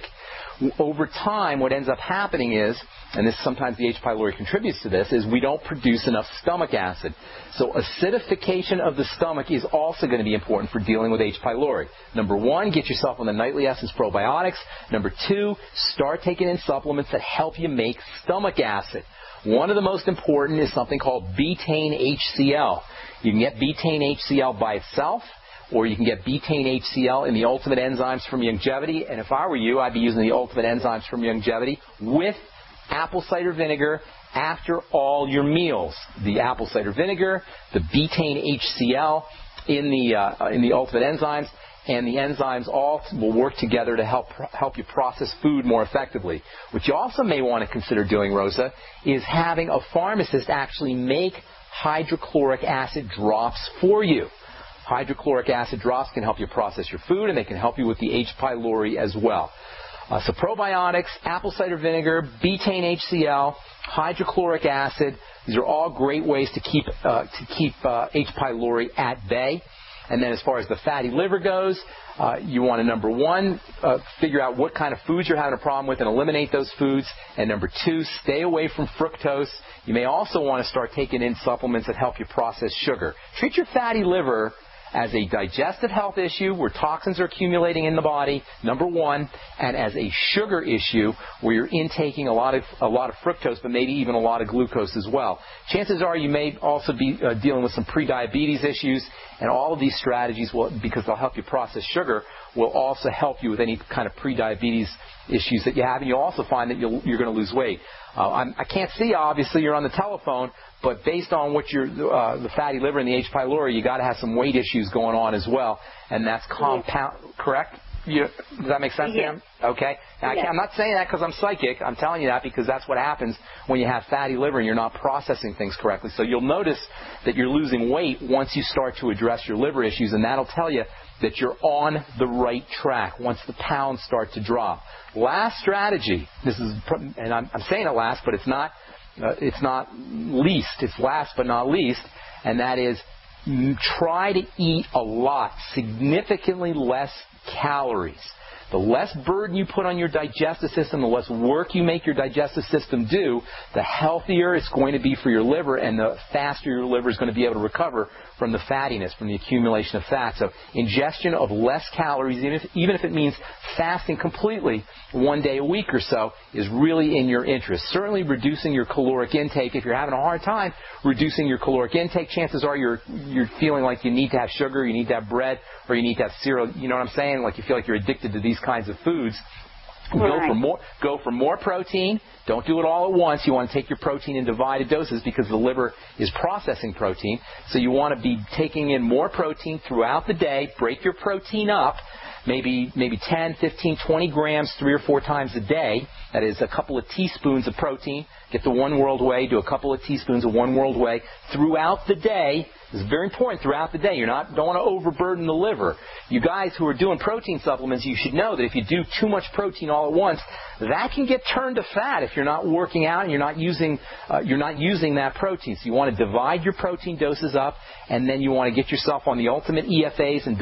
Over time, what ends up happening is, and this sometimes the H. pylori contributes to this, is we don't produce enough stomach acid. So acidification of the stomach is also going to be important for dealing with H. pylori. Number one, get yourself on the Nightly Essence probiotics. Number two, start taking in supplements that help you make stomach acid. One of the most important is something called betaine HCl. You can get betaine HCl by itself, or you can get betaine HCl in the Ultimate Enzymes from Youngevity. And if I were you, I'd be using the Ultimate Enzymes from Youngevity with apple cider vinegar after all your meals. The apple cider vinegar, the betaine HCl in the Ultimate Enzymes, and the enzymes all will work together to help you process food more effectively. What you also may want to consider doing, Rosa, is having a pharmacist actually make hydrochloric acid drops for you. Hydrochloric acid drops can help you process your food, and they can help you with the H. pylori as well. So probiotics, apple cider vinegar, betaine HCl, hydrochloric acid, these are all great ways to keep H. pylori at bay. And then as far as the fatty liver goes, you want to, number one, figure out what kind of foods you're having a problem with and eliminate those foods. And number two, stay away from fructose. You may also want to start taking in supplements that help you process sugar. Treat your fatty liver as a digestive health issue where toxins are accumulating in the body, number one, and as a sugar issue where you're intaking a lot of fructose, but maybe even a lot of glucose as well. Chances are you may also be dealing with some prediabetes issues, and all of these strategies, because they'll help you process sugar, will also help you with any kind of prediabetes issues that you have, and you'll also find that you're going to lose weight. I can't see, obviously, you're on the telephone, but based on what the fatty liver and the H. pylori, you got to have some weight issues going on as well, and that's compound, correct? Does that make sense, Sam? Okay. Now, I'm not saying that because I'm psychic. I'm telling you that because that's what happens when you have fatty liver and you're not processing things correctly. So you'll notice that you're losing weight once you start to address your liver issues, and that'll tell you that you're on the right track once the pounds start to drop. Last strategy, and I'm saying it last, but it's not least. It's last but not least, and that is try to eat a lot, significantly less calories. The less burden you put on your digestive system, the less work you make your digestive system do, the healthier it's going to be for your liver, and the faster your liver is going to be able to recover from the fattiness, from the accumulation of fat. So ingestion of less calories, even if it means fasting completely one day a week or so, is really in your interest. Certainly reducing your caloric intake. If you're having a hard time reducing your caloric intake, chances are you're feeling like you need to have sugar, you need to have bread, or you need to have cereal. You know what I'm saying? Like you feel like you're addicted to these kinds of foods. Right. Go for more protein. Don't do it all at once. You want to take your protein in divided doses because the liver is processing protein. So you want to be taking in more protein throughout the day. Break your protein up, maybe 10, 15, 20 grams 3 or 4 times a day. That is a couple of teaspoons of protein. Get the One World Whey. Do a couple of teaspoons of One World Whey throughout the day. This is very important throughout the day. Don't want to overburden the liver. You guys who are doing protein supplements, you should know that if you do too much protein all at once, that can get turned to fat if you're not working out and you're not using that protein. So you want to divide your protein doses up, and then you want to get yourself on the ultimate EFAs and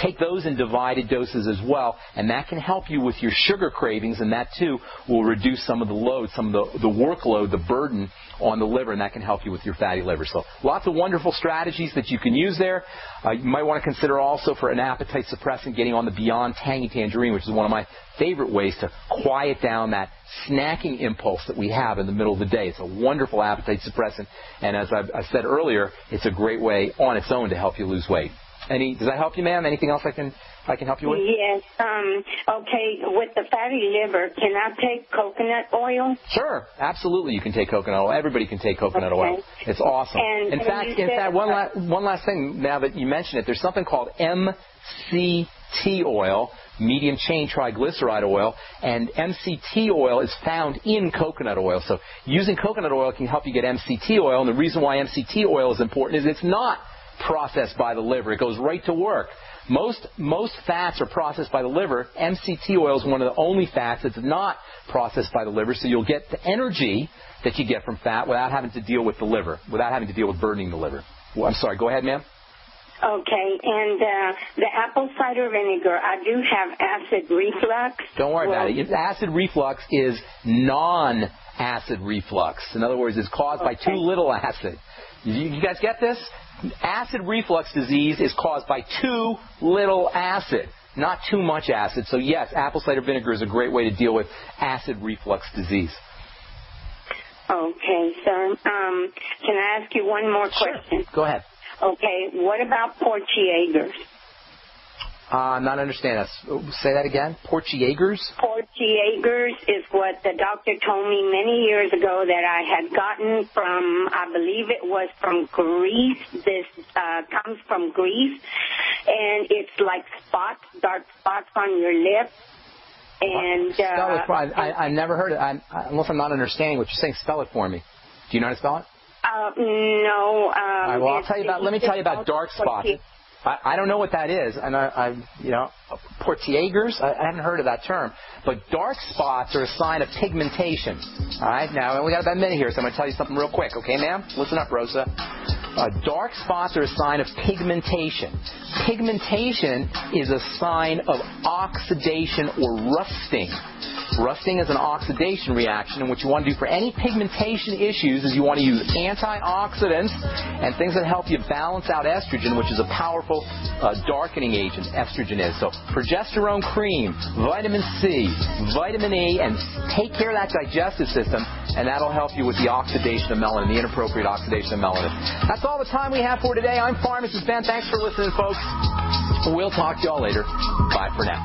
take those in divided doses as well, and that can help you with your sugar cravings, and that too will reduce some of the load, some of the workload, the burden on the liver, and that can help you with your fatty liver. So lots of wonderful strategies that you can use there. You might want to consider also for an appetite suppressant getting on the Beyond Tangy Tangerine, which is one of my favorite ways to quiet down that snacking impulse that we have in the middle of the day. It's a wonderful appetite suppressant, and as I said earlier, it's a great way on its own to help you lose weight. Does that help you, ma'am? Anything else I can help you with? Yes. Okay, with the fatty liver, can I take coconut oil? Sure, absolutely. You can take coconut oil. Everybody can take coconut oil. It's awesome. And in fact, one last thing. Now that you mention it, there's something called MCT oil, medium chain triglyceride oil, and MCT oil is found in coconut oil. So using coconut oil can help you get MCT oil, and the reason why MCT oil is important is it's not processed by the liver. It goes right to work. Most fats are processed by the liver. MCT oil is one of the only fats that's not processed by the liver, so you'll get the energy that you get from fat without having to deal with the liver, without having to deal with burning the liver. Well, I'm sorry, go ahead, ma'am. Okay, and the apple cider vinegar, I do have acid reflux. Don't worry about it. Acid reflux is non-acid reflux. In other words, it's caused by too little acid. You guys get this? Acid reflux disease is caused by too little acid, not too much acid. So yes, apple cider vinegar is a great way to deal with acid reflux disease. Okay, sir. Can I ask you one more question? Sure. Go ahead. Okay, what about Portiagers? I'm not understanding that. Say that again. Portiagers? Portiagers is what the doctor told me many years ago that I had gotten from, I believe it was from Greece. This comes from Greece, and it's like spots, dark spots on your lips. And I've never heard it. Unless I'm not understanding what you're saying, spell it for me. Do you know how to spell it? No. All right, well, let me tell you about dark spots. I don't know what that is, and Portiagers, I haven't heard of that term. But dark spots are a sign of pigmentation. All right, now we got about a minute here, so I'm going to tell you something real quick, okay, ma'am? Listen up, Rosa. Dark spots are a sign of pigmentation. Pigmentation is a sign of oxidation or rusting. Rusting is an oxidation reaction, and what you want to do for any pigmentation issues is you want to use antioxidants and things that help you balance out estrogen, which is a powerful darkening agent, estrogen is. So progesterone cream, vitamin C, vitamin E, and take care of that digestive system, and that'll help you with the oxidation of melanin, the inappropriate oxidation of melanin. That's all the time we have for today. I'm Pharmacist Ben. Thanks for listening, folks. We'll talk to y'all later. Bye for now.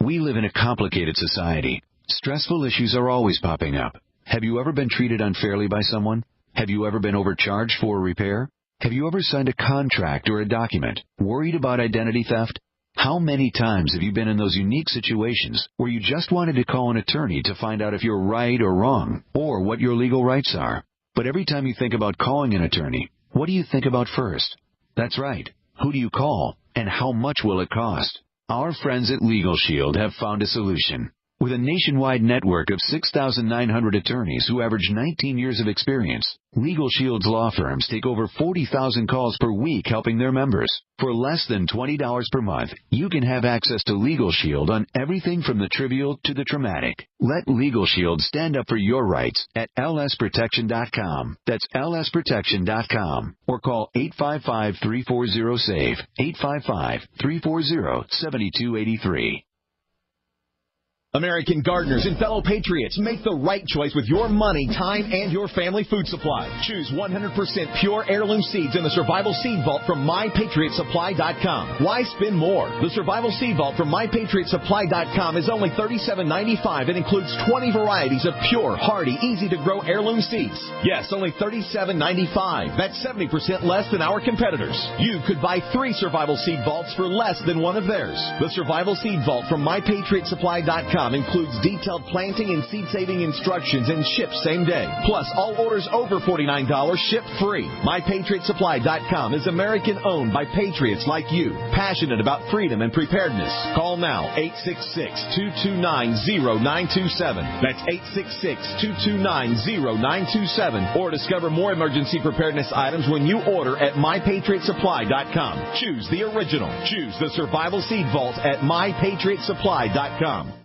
We live in a complicated society. Stressful issues are always popping up. Have you ever been treated unfairly by someone? Have you ever been overcharged for a repair? Have you ever signed a contract or a document worried about identity theft? How many times have you been in those unique situations where you just wanted to call an attorney to find out if you're right or wrong, or what your legal rights are? But every time you think about calling an attorney, what do you think about first? That's right. Who do you call, and how much will it cost? Our friends at Legal Shield have found a solution. With a nationwide network of 6,900 attorneys who average 19 years of experience, Legal Shield's law firms take over 40,000 calls per week helping their members. For less than $20 per month, you can have access to Legal Shield on everything from the trivial to the traumatic. Let Legal Shield stand up for your rights at lsprotection.com. That's lsprotection.com. Or call 855-340-SAVE, 855-340-7283. American gardeners and fellow patriots, make the right choice with your money, time, and your family food supply. Choose 100% pure heirloom seeds in the Survival Seed Vault from MyPatriotSupply.com. Why spend more? The Survival Seed Vault from MyPatriotSupply.com is only $37.95 and includes 20 varieties of pure, hardy, easy-to-grow heirloom seeds. Yes, only $37.95. That's 70% less than our competitors. You could buy 3 Survival Seed Vaults for less than one of theirs. The Survival Seed Vault from MyPatriotSupply.com includes detailed planting and seed-saving instructions and ships same day. Plus, all orders over $49 ship free. MyPatriotSupply.com is American-owned by patriots like you, passionate about freedom and preparedness. Call now, 866-229-0927. That's 866-229-0927. Or discover more emergency preparedness items when you order at MyPatriotSupply.com. Choose the original. Choose the Survival Seed Vault at MyPatriotSupply.com.